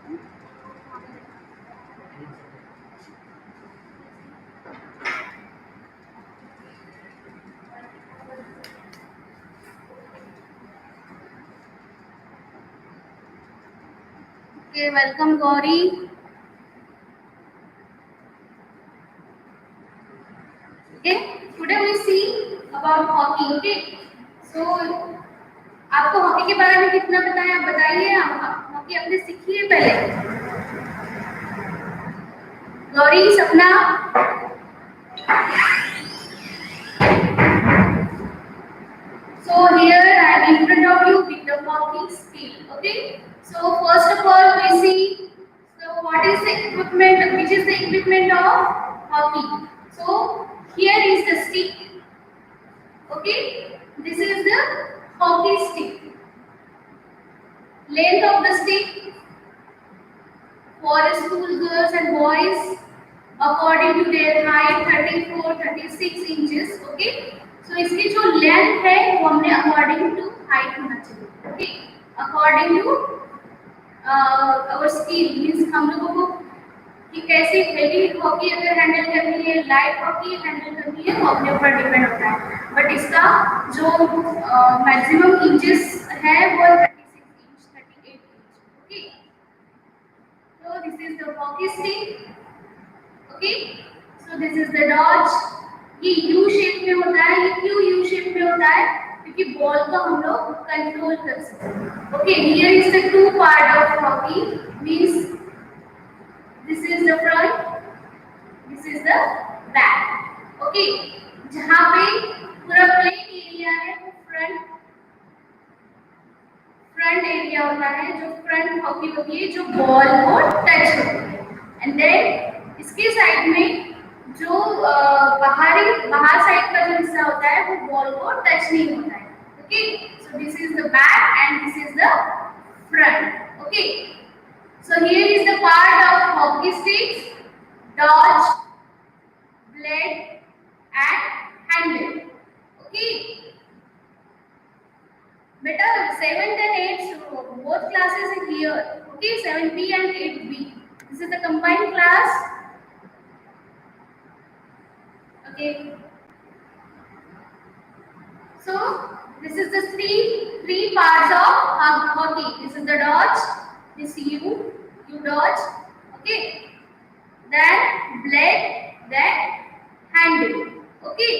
Okay, welcome Gauri. Okay, today we see about hockey. Okay, so आपको hockey के बारे में कितना पता है, आप बताइए। आप हॉकी आपने सीखी है पहले? गौरी, सपना। So here I am in front of you with the hockey stick. Okay. So first of all we see. So what is the equipment? Which is the equipment of hockey? So here is the stick. Okay. This is the hockey stick. Length of the stick for school girls and boys according to their height 34-36 inches. Okay. So इसकी जो length है वो हमने according to height होना चाहिए. Okay, according to our skill means हम लोगों को कि कैसे हेवी हॉकी अगर हैंडल करनी है, लाइट हॉकी हैंडल करनी है, वो अपने ऊपर डिपेंड होता है. बट इसका जो मैक्सिमम इंचेस है वो 36 inch 38 inch. Okay, so this is the hockey stick. Okay, so this is the dodge. ये U शेप में होता है. ये क्यों U शेप में होता है? क्योंकि बॉल को हम लोग कंट्रोल कर सकते. Okay, here is the two part of hockey. Means this is the front, this is the back. Okay, जहाँ पे पूरा प्ले एरिया है वो फ्रंट एरिया होता है, जो फ्रंट हॉकी होती है, जो बॉल को टच होती है. एंड देन इसके साइड में जो बाहर साइड का जो हिस्सा होता है वो बॉल को टच नहीं होता है. Okay, so this is the back end this is the front. Okay, so here is the part of hockey sticks, dodge, blade and handle. Okay beta, 7th and 8th both classes are here. Okay, 7B and 8B. This is the combined class. Okay, so this is the three parts of hockey. This is the dodge, this U dodge. Okay, then blade, then handle. Okay,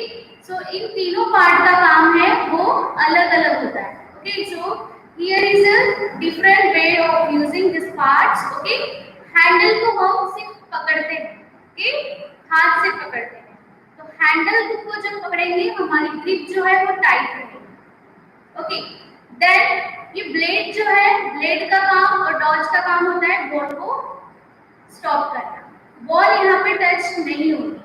so इन तीनों part का काम है वो अलग अलग होता है. Okay, so here is a different way of using these parts. Okay, handle को हम सिर्फ पकड़ते हैं. Okay, हाथ से पकड़ते हैं. तो हैंडल को जब पकड़ेंगे हमारी ग्रिप जो है वो टाइट रहेगी. ओके, देन ये ब्लेड जो है, ब्लेड का काम और डॉज का काम होता है बॉल को स्टॉप करना. बॉल यहाँ पे टच नहीं होगी.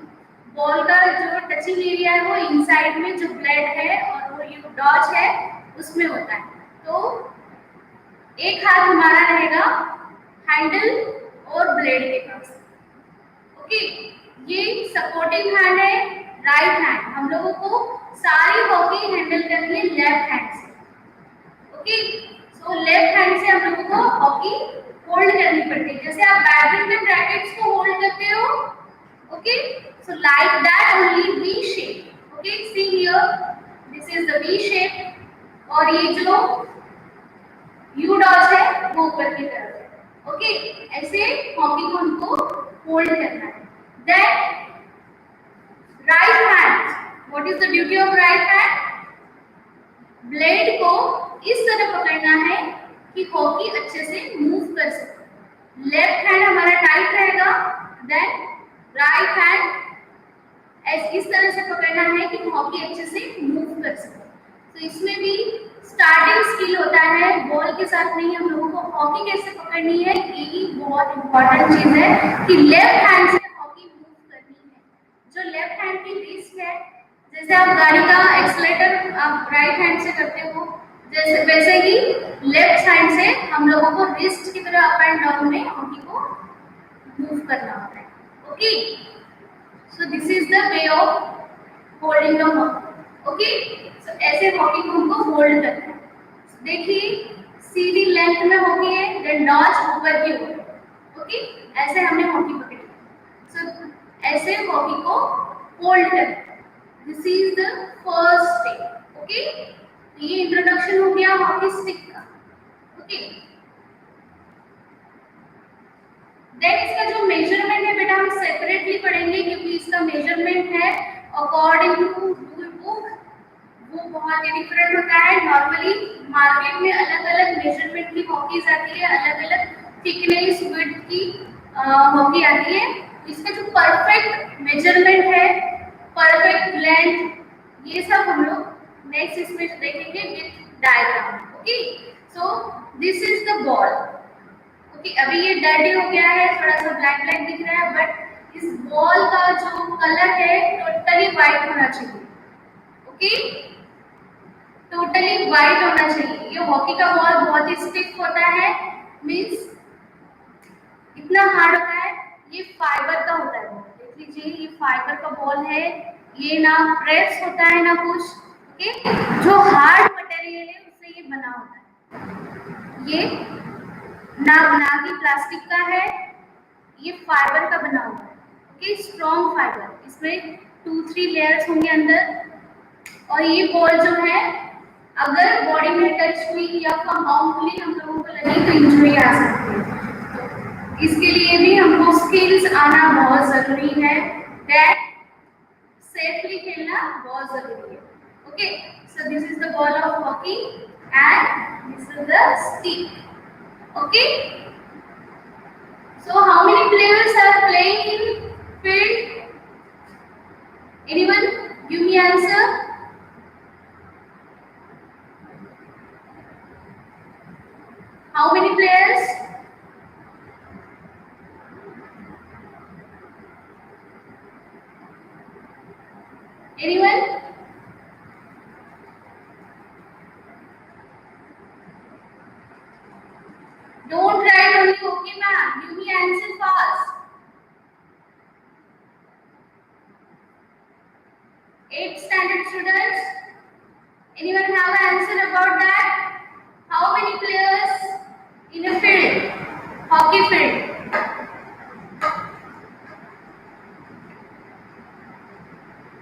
बॉल का जो टचिंग एरिया है वो इनसाइड में जो ब्लेड है और वो ये डॉज है उसमें होता है. तो एक हाथ हमारा रहेगा हैंडल और ब्लेड के पास. ओके, ये सपोर्टिंग हैंड है, राइट हैंड. हम लोगों को सारी हॉकी हैंडल करनी है लेफ्ट हैंड से. ओके, सो लेफ्ट हैंड से हम लोगों को हॉकी होल्ड करनी पड़ती है, जैसे आप बैडमिंटन रैकेट्स को होल्ड करते हो. Okay, so like that only V shape. Okay, see here, this is the V shape. और ये जो U डॉज है वो ऊपर की तरफ है. ओके, ऐसे हॉकी को हमको होल्ड करना है. Then right hand, what is the duty of right hand? Blade को इस तरह पकड़ना है कि हॉकी अच्छे से मूव कर सके. लेफ्ट हैंड हमारा टाइट रहेगा. देन राइट हैंड इस तरह से पकड़ना है कि हॉकी अच्छे से मूव कर सके. तो इसमें भी स्टार्टिंग स्किल होता है, बॉल के साथ नहीं. हम लोगों को हॉकी कैसे पकड़नी है यही बहुत इंपॉर्टेंट चीज है कि लेफ्ट हैंड से हॉकी मूव करनी है. जो लेफ्ट हैंड की रिस्ट है, जैसे आप गाड़ी का एक्सीलरेटर आप राइट हैंड से करते हो, जैसे वैसे ही लेफ्ट हैंड से हम लोगों को रिस्ट की तरह अप एंड डाउन में हॉकी को मूव करना होता है. Okay, so this is the way of holding the hockey. Okay, so ऐसे हॉकी को हमको होल्ड करना है. देखिए सीधी लेंथ में हॉकी है, देन डॉज ऊपर की ओर. ओके, ऐसे हमने हॉकी पकड़ी। सो ऐसे हॉकी को होल्ड कर, this is the first step. Okay, ये इंट्रोडक्शन हो गया हॉकी स्टिक का। ओके, देन इसका जो मेजरमेंट है बेटा हम सेपरेटली पढ़ेंगे, क्योंकि इसका मेजरमेंट है अकॉर्डिंग टू रूल बुक, वो बहुत ही डिफरेंट होता है। नॉर्मली मार्केट में अलग अलग मेजरमेंट की हॉकीज आती है, अलग अलग थिकनेस विड्थ की हॉकी आती है। इसका जो परफेक्ट मेजरमेंट है, परफेक्ट लेंथ, ये सब हम लोग नेक्स्ट इसमें देखेंगे with diagram. Okay, so this is the ball. Okay, अभी ये डर्टी हो गया है, थोड़ा सा ब्लैक ब्लैक दिख रहा है, बट इस बॉल का जो कलर है टोटली व्हाइट होना चाहिए। ओके, टोटली व्हाइट होना चाहिए। ये हॉकी का बॉल बहुत ही स्टिफ होता है, मींस इतना हार्ड होता है, ये फाइबर का होता है। देख लीजिए, ये फाइबर का बॉल है, ये ना प्रेस होता है ना कुछ। ओके, जो हार्ड मटेरियल है उससे ये बना होता है। ये ना कि प्लास्टिक का है, ये फाइबर का बना हुआ है। ओके, स्ट्रॉन्ग फाइबर, इसमें 2-3 लेयर्स होंगे अंदर। और ये बॉल जो है अगर बॉडी में टच हुई या माउंटली हम लोगों को लगी तो इंजरी आ सकती है। इसके लिए भी हमको स्किल्स आना बहुत जरूरी है, दैट सेफली खेलना बहुत जरूरी है। Okay, so this is the ball of hockey and this is the stick. Okay, so how many players are playing in field? Anyone give me answer? How many players? Anyone? Don't write only okay ma'am, give me answer fast. 8th standard students, anyone have an answer about that? How many players in a field, hockey field?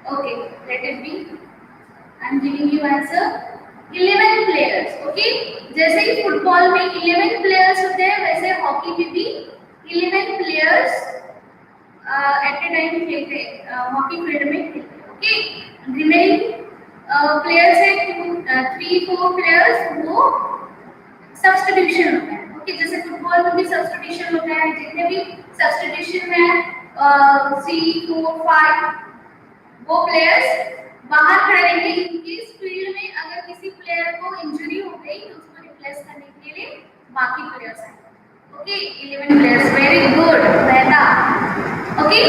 Okay, let it be. I am giving you answer. 11 players. Okay, जैसे ही football में 11 players होते हैं, वैसे hockey में भी 11 players eight ए time खेलते हैं, hockey field में खेलते हैं। ओके, रिमेनिंग प्लेयर्स है 3-4 प्लेयर्स, वो सब्स्टिट्यूशन होता है। ओके, जैसे फुटबॉल में भी सब्स्टिट्यूशन होता है, जितने भी सब्स्टिट्यूशन है 3-4-5, वो प्लेयर्स बाहर खड़े रहेंगे। इस फील्ड में अगर किसी प्लेयर को इंजरी हो गई तो उसको रिप्लेस करने के लिए बाकी प्लेयर्स आएंगे। ओके, 11 प्लेयर्स, वेरी गुड बेटा। Okay,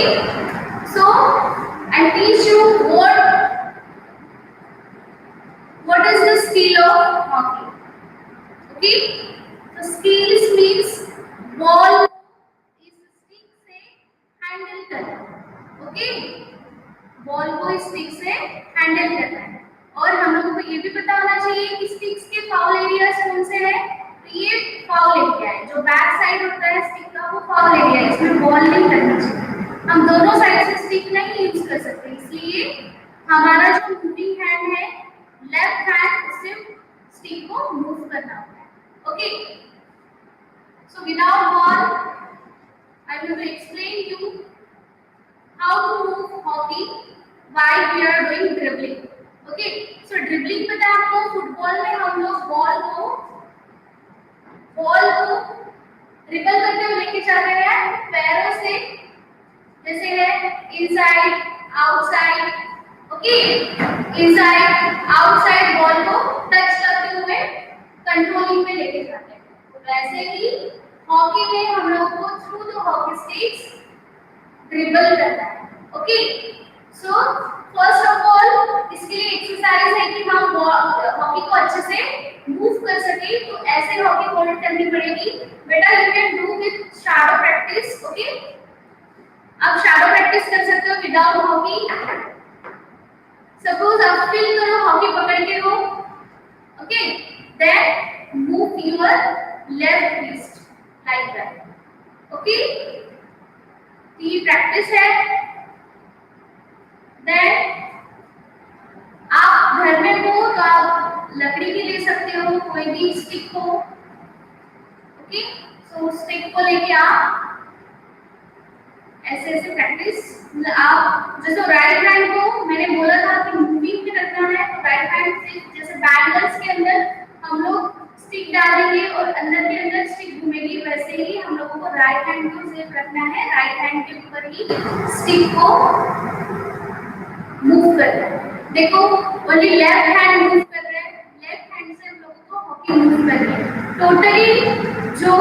so I teach you what is the skill of hockey. Okay, so skills means ball इस स्टिक से हैंडल करना। ओके, बॉल को स्टिक से हैंडल करना है। और हम लोगों को ये भी पता होना चाहिए कि स्टिक्स के फाउल एरियाज कौन से हैं। तो ये फाउल एरिया है, जो बैक साइड होता है स्टिक का, वो फाउल एरिया है, इसमें बॉल नहीं करनी चाहिए। हम दोनों साइड से स्टिक नहीं यूज कर सकते, इसलिए हमारा जो मूविंग हैंड है, लेफ्ट हैंड, उससे स्टिक को मूव करना होता है। Okay, so without ball I will explain you how to move hockey while we are doing dribbling. Okay, so dribbling पता है आपको, फुटबॉल में हम लोग बॉल को ड्रिबल करते हुए लेके चल रहे हैं पैरों से, जैसे है inside outside. Okay, inside outside ball को टच करते हुए कंट्रोलिंग में लेके जाते हैं। तो वैसे ही हॉकी में हम लोग को through the hockey sticks dribble करना है। Okay, so first of all इसके लिए एक्सरसाइज है कि हम हॉकी को अच्छे से मूव कर सके, तो ऐसे हॉकी होल्ड करनी पड़ेगी। बेटा you can do with shadow practice. Okay, आप शैडो प्रैक्टिस कर सकते हो विदाउट हॉकी। सपोज आप फील करो हॉकी पकड़ के हो। Okay, then move your left wrist like that. Okay, ये प्रैक्टिस है। देन आप घर में हो तो आप लकड़ी भी ले सकते हो, कोई भी स्टिक हो। ओके, सो स्टिक को लेके आप ऐसे ऐसे प्रैक्टिस, आप जैसे राइट हैंड को मैंने बोला था कि मूविंग में रखना है, तो राइट हैंड से जैसे बैंगल्स के अंदर हम लोग स्टिक डालेंगे और अंदर के अंदर स्टिक घूमेगी, वैसे ही हम लोगों को राइट हैंड को सेफ रखना है, राइट हैंड के ऊपर ही स्टिक को मूव करना है। देखो ओनली लेफ्ट हैंड मूव कर रहा है, लेफ्ट हैंड से हम लोगों को हॉकी मूव करनी है। टोटली जो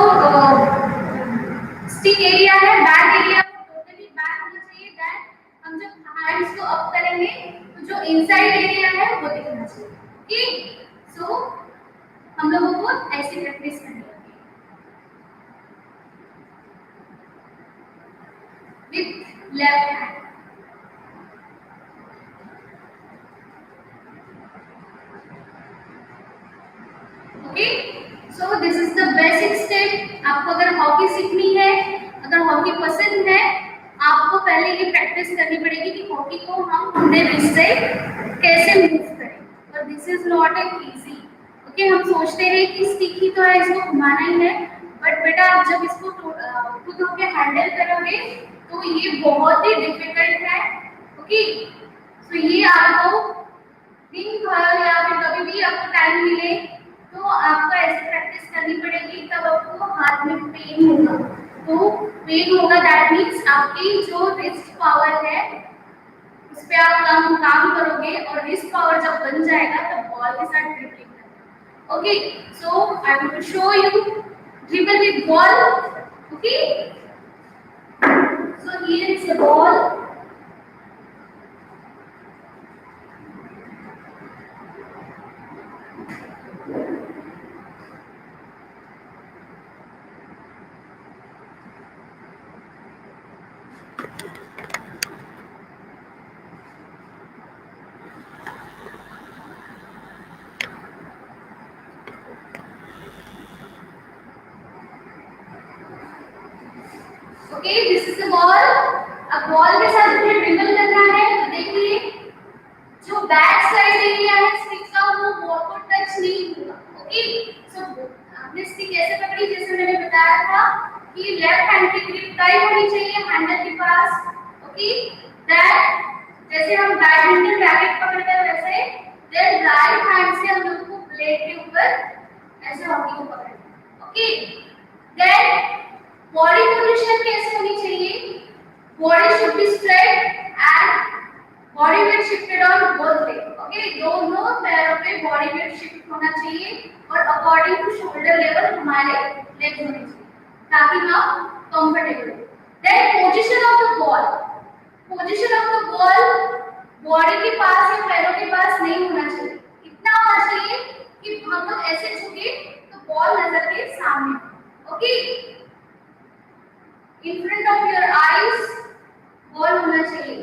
स्टिक एरिया है, बैक एरिया टोटली बैक होना चाहिए। दैट हम जब हैंड्स को अप करेंगे तो जो इनसाइड एरिया है वो दिखना चाहिए। ओके, सो हम लोगों को ऐसी प्रैक्टिस करनी है with left hand. Okay, so this is the basic step. आपको अगर हॉकी सीखनी है, अगर हॉकी पसंद है, आपको पहले ये प्रैक्टिस करनी पड़ेगी कि हॉकी को हम अपने रिस्ट से कैसे मूव करें, और this is not an easy. Okay, हम सोचते हैं कि स्टिक ही तो है, इसको घुमाना ही है, बट बेटा आप जब इसको खुद होके हैंडल करोगे तो ये बहुत ही डिफिकल्ट है। ओके, सो ये आपको दिन भर या फिर कभी भी आपको टाइम मिले तो आपको ऐसे प्रैक्टिस करनी पड़ेगी, तब आपको हाथ में पेन होगा। तो पेन होगा दैट मीन्स आपकी जो रिस्ट पावर है उस पे आप काम करोगे, और रिस्ट पावर जब बन जाएगा तब बॉल के साथ ड्रिबलिंग करना। Okay, so I want to show you dribble with ball. Okay, so here is the ball. Okay, this is the ball. अब बॉल के साथ मुझे ड्रिबल करना है, तो देखिए जो बैक साइड एरिया है स्टिक का वो बॉल को टच नहीं होगा। ओके, सो आपने स्टिक ऐसे पकड़ी जैसे मैंने बताया था कि लेफ्ट हैंड की ग्रिप टाइट होनी चाहिए हैंडल के पास। ओके, दैट जैसे हम बैडमिंटन रैकेट पकड़ते हैं वैसे, देन राइट हैंड से हम लोग को ब्लेड के ऊपर ऐसे हॉकी को पकड़ना। ओके, देन बॉडी पोजीशन कैसे होनी चाहिए, body should be straight and body weight shifted on both leg. Okay, दोनों पैरों पे बॉडी वेट शिफ्ट होना चाहिए और अकॉर्डिंग टू शोल्डर लेवल हमारे लेग्स होने चाहिए ताकि हम कंफर्टेबल हो। Then position of the ball, position of the ball body के पास या पैरों के पास नहीं होना चाहिए, इतना होना चाहिए कि हम लोग ऐसे झुके तो बॉल नजर के सामने। Okay, in front of your eyes ball होना चाहिए,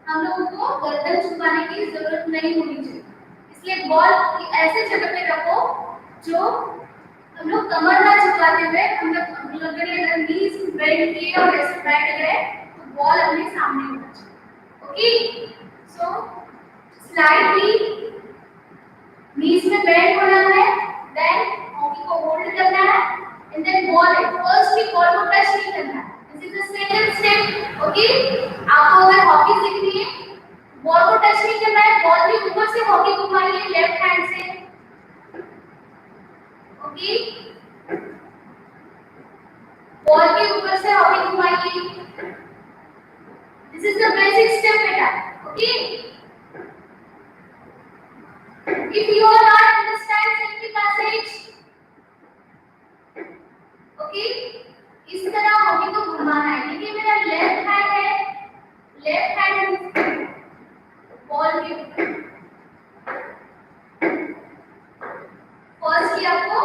हम लोगों को गर्दन झुकाने की जरूरत नहीं होनी चाहिए। इसलिए बॉल ऐसे जगह पे रखो जो हम लोग कमर ना झुकाते हुए, हम लोग अगर नीज बेंड किए और ऐसे बैठ गए तो बॉल अपने सामने होना चाहिए। ओके, सो स्लाइटली नीज में बेंड होना है, देन हॉकी को होल्ड करना है and then ball first ball को टच नहीं करना है। This is the second step. Okay, आपको अगर हॉकी सीखनी है बॉल को टच नहीं करना है, बॉल के ऊपर से हॉकी घुमाइए लेफ्ट हैंड से। ओके, बॉल के ऊपर से हॉकी घुमाइए। This is the basic step बेटा। Okay, if you are not understand simply passage, okay, इस तरह हॉकी को घुमाना है। देखिए मेरा लेफ्ट हैंड है, लेफ्ट हैंड बॉल के ऊपर, फर्स्ट आपको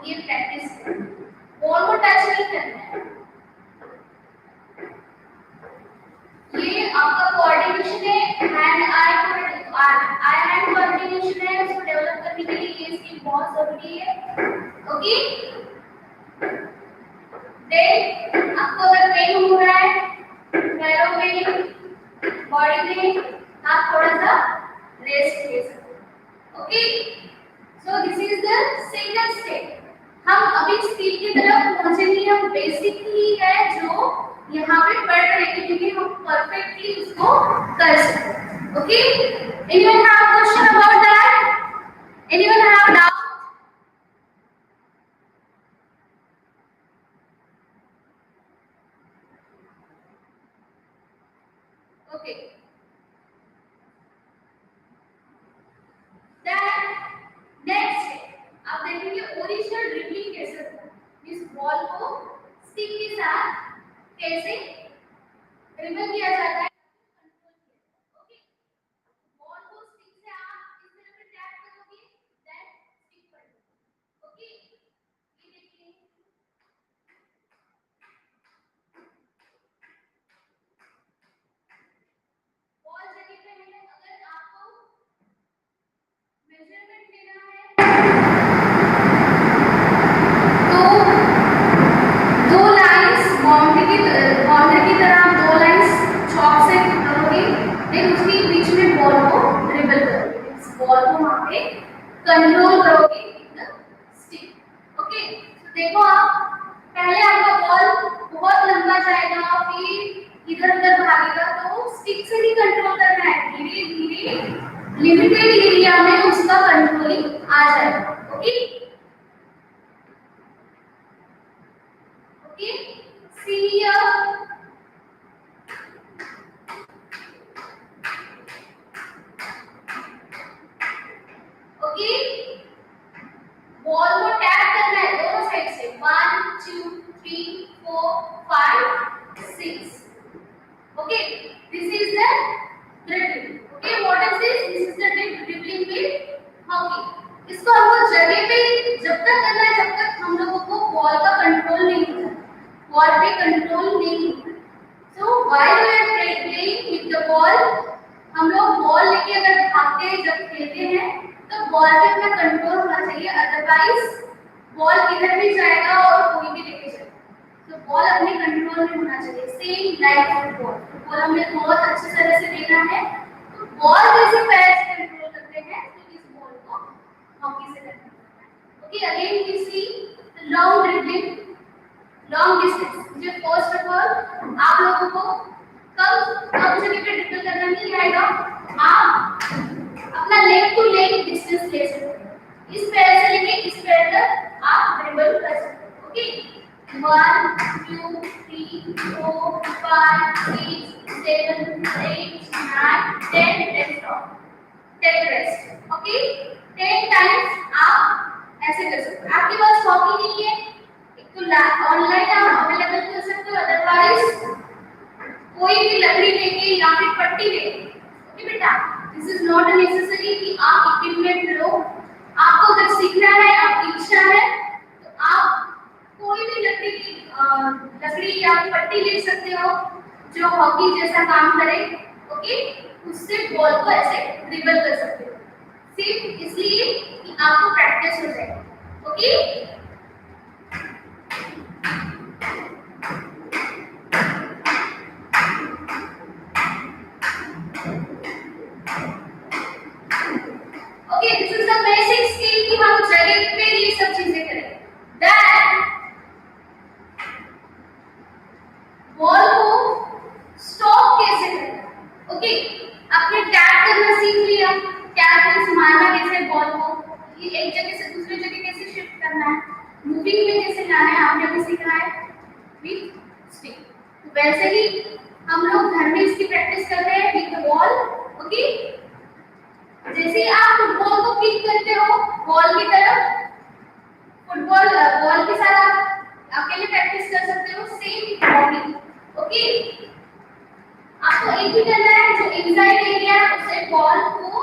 ये प्रैक्टिस करना, बॉल को टच नहीं करना है। ये आपका कोऑर्डिनेशन है, हैंड आई हैंड कोऑर्डिनेशन है, उसको डेवलप करने के लिए ये स्किल बहुत जरूरी है। ओके, देन आपको अगर पेन हो रहा है पैरों में, बॉडी में, आप थोड़ा सा रेस्ट ले सकते हो। Okay, so this is the single step. हम अभी स्पीड की तरफ पहुंचेंगे, हम बेसिक ही है जो यहाँ पे पढ़ रहे हैं क्योंकि हम परफेक्टली इसको कर सकते। Okay, anyone have question about that? Anyone have doubt? Okay, then next आप देखेंगे ओरिजिनल ड्रिबलिंग कैसे होता है। इस बॉल को स्टिक के साथ कैसे ड्रिबल किया जाता है, ओके। बॉल को स्टिक से आप इस तरह से टैप करोगे, देन स्टिक पर, ओके। ये देखिए बॉल जगह पे है। अगर आपको मेजरमेंट लेना है तो दो लाइंस बाउंड्री की तरह आप दो लाइंस चॉक से करोगे, देन उसके बीच में बॉल को ड्रिबल करोगे, इस बॉल को वहां पे कंट्रोल करोगे विद स्टिक। ओके, तो देखो आप पहले आपका बॉल बहुत लंबा जाएगा, फिर इधर उधर भागेगा, तो स्टिक से ही कंट्रोल करना है। धीरे धीरे लिमिटेड एरिया में उसका कंट्रोलिंग आ जाएगा। Okay, okay, see here, okay. Ball को टैप करना है दोनों साइड से, 1 2 3 4 5 6। Okay, this is the dribbling. Okay, what is this? This is the dribbling with hockey. इसको हमको जगह पे जब तक करना है जब तक हम लोगों को बॉल का कंट्रोल नहीं होता, बॉल पे कंट्रोल नहीं होता। So while we are playing with the ball, हम लोग बॉल लेके अगर भागते हैं जब खेलते हैं तो बॉल पे अपना कंट्रोल होना चाहिए, अदरवाइज बॉल किधर भी जाएगा और कोई भी लेके जाएगा। तो बॉल अपने कंट्रोल में होना चाहिए, सेम लाइक फुटबॉल। फुटबॉल हमें बहुत अच्छी तरह से देखना है, तो बॉल जैसे पैर से कंट्रोल करते हैं तो इस बॉल को हॉकी से करना है। Okay, again we see long dribbling, long distance. मुझे फर्स्ट ऑफ ऑल आप लोगों को कब कब जगह पे ड्रिबल करना नहीं आएगा, आप अपना लेग टू लेग डिस्टेंस ले सकते हो। इस पैर से लेके इस पैर तक आप ड्रिबल कर सकते हो। Okay, 1 2 3 4 5 6 7 8 9 10, then stop, take rest। Okay, 10 times आप ऐसे कर सकते हो। आपके पास हॉकी नहीं है, एक तो ऑनलाइन आप अवेलेबल कर सकते हो, अदरवाइज कोई भी लकड़ी लेके या फिर पट्टी लेके। ओके बेटा, दिस इज नॉट नेसेसरी कि आप इक्विपमेंट लो। आपको अगर सीखना है, आपकी इच्छा है, तो आप कोई भी लकड़ी या पट्टी ले सकते हो जो हॉकी जैसा काम करे। ओके, उससे बॉल को ऐसे ड्रिबल कर सकते हो, सिर्फ इसलिए कि आपको प्रैक्टिस हो जाए। Okay, okay, this is the basic skill कि हम जगह पे ये सब चीजें करें। देन बॉल को स्टॉप कैसे करें। ओके, आपने टैप करना सीख लिया, टैप से मारना कैसे बॉल को, ये एक जगह से दूसरी जगह कैसे शिफ्ट करना है, मूविंग में कैसे लाना है, आपने भी सीखा है विद स्टिक। तो वैसे ही हम लोग घर में इसकी प्रैक्टिस करते हैं विद बॉल। ओके, जैसे आप फुटबॉल को किक करते हो बॉल की तरफ, फुटबॉल बॉल के साथ आप अकेले प्रैक्टिस कर सकते हो, सेम बॉडी। ओके, आपको एक ही करना है, जो इनसाइड एरिया है उसे बॉल को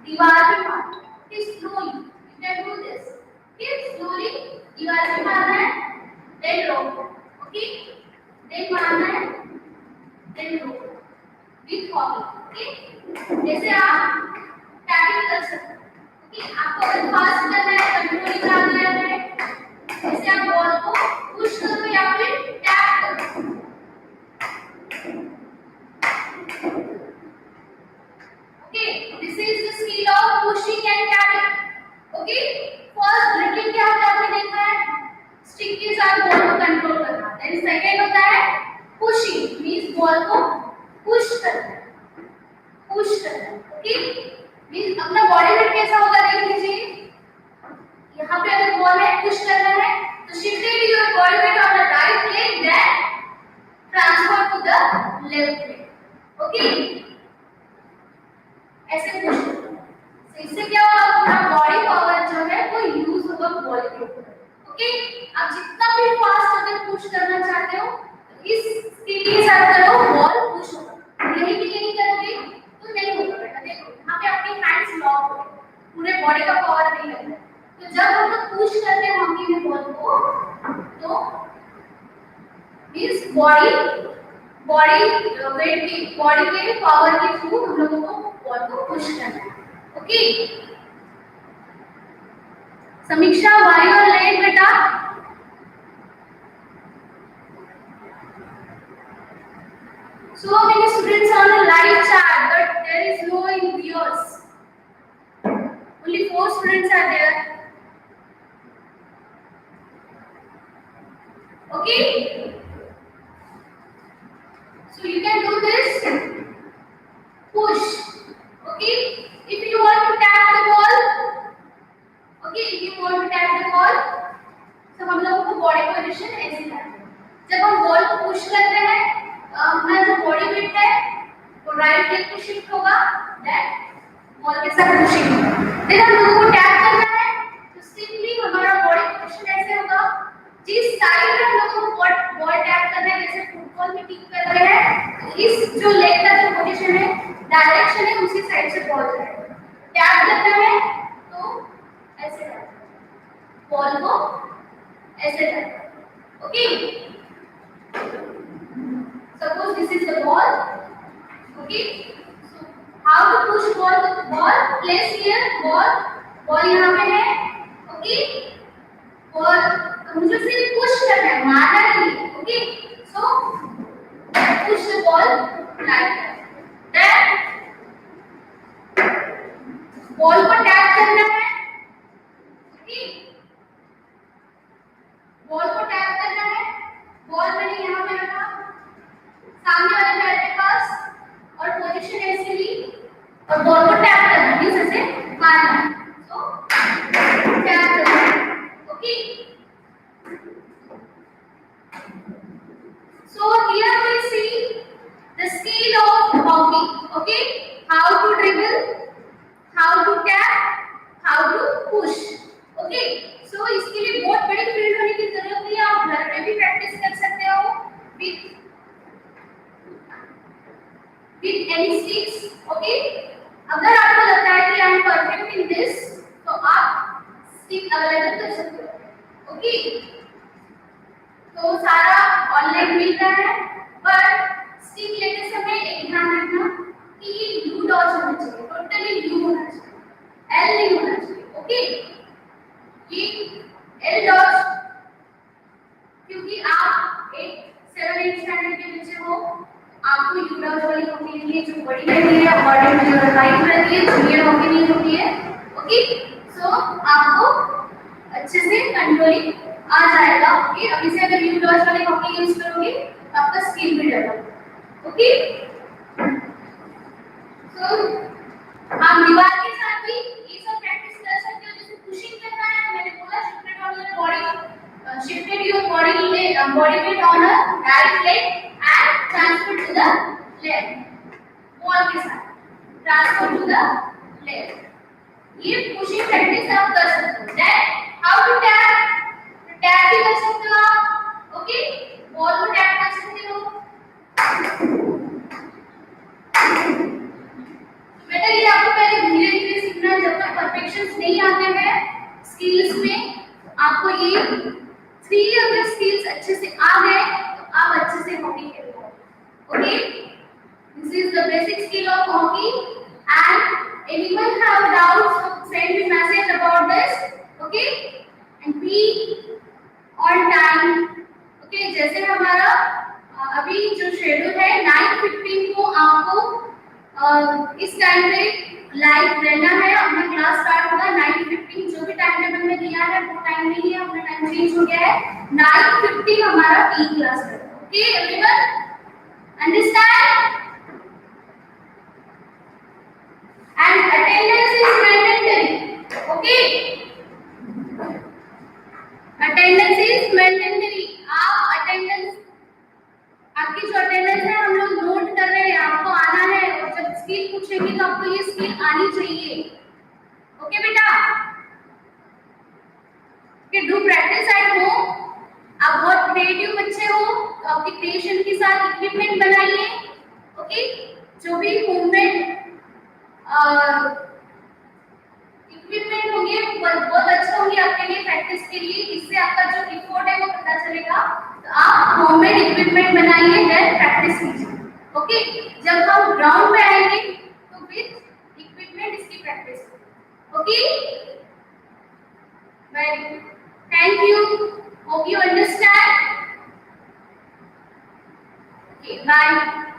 दीवार पे मारना है slowly. You can do this. Okay, slowly दीवार पे मारना है, देन रोक। ओके, देन मारना है, देन रोक विद हॉकी। ओके, जैसे आप टैकल कर सकते हो। ओके, आपको अगर फास्ट करना है, कंट्रोल करना है, जैसे आप बॉल को पुश करो या फिर टैप करो, सेकंड होता है पुशिंग, मींस बॉल को पुश करना, ओके। मींस अपना बॉडी वेट कैसा होगा देख लीजिए, यहाँ पे अगर बॉल है पुश करना है तो shifted your body weight on the right leg then transfer to the left leg, okay. ऐसे पुश करना, तो इससे क्या होगा, पूरा बॉडी पावर जो है वो यूज होगा बॉल के ऊपर, ओके। आप जितना भी फास्ट अगर पुश करना चाहते हो तो इस स्पीड के साथ करो, बॉल पुश होगा। यही भी नहीं करोगे तो नहीं होगा बेटा। देखो यहाँ पे आपके हैंड्स लॉक हो गए, पूरे बॉडी का पावर नहीं लगता, तो जब हम लोग पुश करते हैं हॉकी में बॉल को तो मींस बॉडी वेट की, बॉडी के पावर के थ्रू हम लोगों को बॉल को पुश करना है, ओके। समीक्षा व्हाई यू आर लेट बेटा? So many students on the live chat, but there is no in viewers. Only 4 students are there. Okay. So you can do this. Push. Okay. If you want to tap the ball, okay. If you want to tap the ball, तो हम लोगों को body position ऐसे करना है। जब हम ball को पुश करते हैं, अपना जो बॉडी वेट है वो राइट लेग पे शिफ्ट होगा, देन बॉल के साथ पुशिंग होगा। देन हम लोगों को टैप करना है तो सिंपली हमारा बॉडी पोजीशन ऐसे होगा, जिस साइड में हम लोगों को बॉल टैप करना है, जैसे फुटबॉल में टिक कर रहे हैं, तो इस जो लेग का जो पोजीशन है, डायरेक्शन है, उसी साइड से बॉल जाएगा। टैप करना है तो ऐसे करना है, बॉल को ऐसे करना है, okay. Suppose this is the ball, okay. So how to push ball? Ball place here, ball यहाँ पे है, okay. Ball मुझे सिर्फ push करना है, मारना नहीं है, okay. So push the ball like that. Then ball को tap करना है, okay. बॉल को टैप करना है, बॉल मैंने यहाँ पे रखा सामने वाले पैर के पास और पोजीशन ऐसे ली और बॉल को टैप करना है, ऐसे मारना है, तो टैप करना है, okay. So here we see the skill of hockey, okay, how to dribble, how to tap, how to push, okay. So इसके लिए बहुत बड़ी फील्ड होने की जरूरत नहीं है, आप घर में भी प्रैक्टिस कर सकते हो with any sticks, okay. अगर आपको लगता है कि I am perfect in this तो आप स्टिक अवेलेबल कर सकते हो, ओके। तो सारा ऑनलाइन मिल रहा है, पर स्टिक लेते समय एक ध्यान रखना कि ये ब्लू डॉट्स होना चाहिए, टोटली ब्लू होना चाहिए, एल नहीं होना चाहिए, ओके। ये एल डॉट्स, क्योंकि आप एक 7-8 स्टैंडर्ड के बच्चे हो, आपको यू डॉट्स वाली हॉकी के लिए जो बड़ी रहती है, बॉडी में जो लाइट रहती है, जूनियर हॉकी नहीं होती है, ओके। सो आपको अच्छे से कंट्रोलिंग आ जाएगा, ओके। अभी से अगर यू डॉट्स वाली हॉकी यूज करोगे तो आपका स्किल भी डेवलप, ओके। सो आप दीवार के साथ भी ये सब प्रैक्टिस कर सकते हो, जैसे पुशिंग करना है, मैंने बोला shifted on your body, shifted your body weight on a right leg and transfer to the left, ball के साथ ट्रांसफर टू द लेफ्ट। ये पुशिंग प्रैक्टिस आप कर सकते हो। Then how to tap, tap भी कर सकते हो आप, ओके। बॉल को टैप कर सकते हो, बेटा ये आपको पहले धीरे धीरे सीखना है, जब तक परफेक्शंस नहीं आते हैं स्किल्स में, आपको ये 3 अगर स्किल्स अच्छे से आ गए तो आप अच्छे से हॉकी खेल पाओगे, okay. This is the basic skill of hockey and anyone have doubts send me message about this, okay, and be on time, okay। जैसे हमारा अभी जो शेड्यूल है 9:15 को आपको इस टाइम पे लाइव रहना है। अपना क्लास स्टार्ट होगा 9:15। जो भी टाइम टेबल में दिया है वो टाइम नहीं है, अपना टाइम चेंज हो गया है। 9:15 हमारा ई क्लास है। Okay everyone, understand? And attendance is mandatory. Okay, attendance is mandatory. आप अटेंडेंस, आपकी जो अटेंडेंस है हम लोग नोट कर रहे हैं, आपको आना है। और जब स्किल पूछेंगे तो आपको ये स्किल आनी चाहिए। ओके बेटा, कि डू प्रैक्टिस एट होम। आप बहुत क्रिएटिव बच्चे हो तो अपनी क्रिएशन के साथ इक्विपमेंट बनाइए। ओके, जो भी होममेड इक्विपमेंट होंगे वो बहुत अच्छे होंगे आपके लिए प्रैक्टिस के लिए। इससे आपका जो इफोर्ट है वो पता चलेगा। तो आप होममेड इक्विपमेंट बनाइए, देन प्रैक्टिस कीजिए। ओके, जब हम ग्राउंड पे आएंगे तो विद इक्विपमेंट इसकी practice. Okay, very good, thank you, hope you understand. Okay, bye.